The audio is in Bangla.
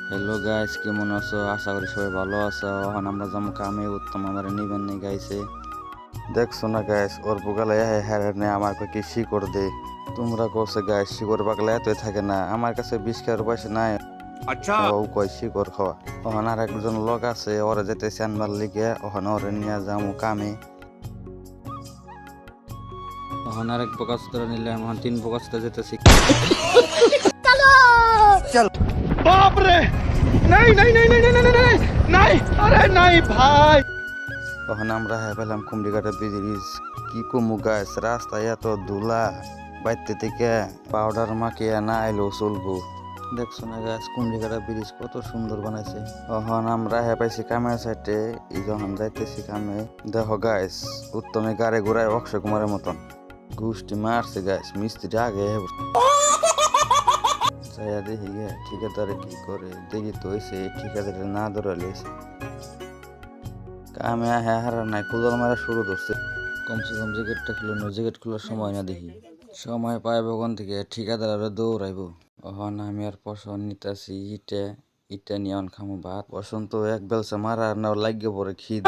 হ্যালো গাইস, কেমন আছো? আশা করি সবাই ভালো আছো। এখন আমরা যাবো কামে, উত্তম আমার নিবেন নি গাইছে। দেখছো না গাইস, ওর বগালে হ্যাঁ নে আমার কি শিকড় দে। তোমরা কোসে গাইস শিকড় বাগলে এতই থাকে না, আমার কাছে 20 পয়সা নাই। अच्छा। ও কয় শিকড় খাওয়া। ওখানে আর একজন লোক আছে, ওরা যেতে আনবার লিগে, ওখানে ওরে নিয়ে যাবো কামে। ওখানে আর এক বকাস্তরা নিলে এখন 3 বকাস্তরা যেতেছি। बाप रे। नहीं नहीं नहीं नहीं नहीं नहीं नहीं नहीं अरे नहीं भाई। ওখানে আমরা পেলাম কুমড়িঘাটা ব্রিজ। কি কমু গাছ, রাস্তায় এত ধুলা, বাইতে থেকে পাউডার মাখিয়ে না আইলেও চলবো। দেখছো না গাছ, কুমড়িঘাটা ব্রিজ কত সুন্দর বানাইছে। এখন আমরা পাইছি কামের সাইডে, এই যখন যাইতেছি কামে, দেখো গাছ উত্তমে গাড়ি ঘুরায় অক্ষয় কুমারের মতন গুষ্টি মারছে গাছ। মিস্ত্রি আগে যাইয়া দেখি গে ঠিকাদারে কি করে, দেখি তো হয়েছে ঠিকাদারে না ধরাইছে কামে হারা নাই, কুদাল মারা শুরু ধরছে। কমসে কম জ্যাকেটটা খুলো, জ্যাকেট খোলার সময় না দেখি, সময় পাইব ওখান থেকে ঠিকাদার আরো দৌড়াইব। ওখান আমি আর পশন নিতাছি ইটে, ইটা নিয়ে খামো ভাত। বসন্ত এক বেলসা মারা না লাগিয়ে পরে খিদ।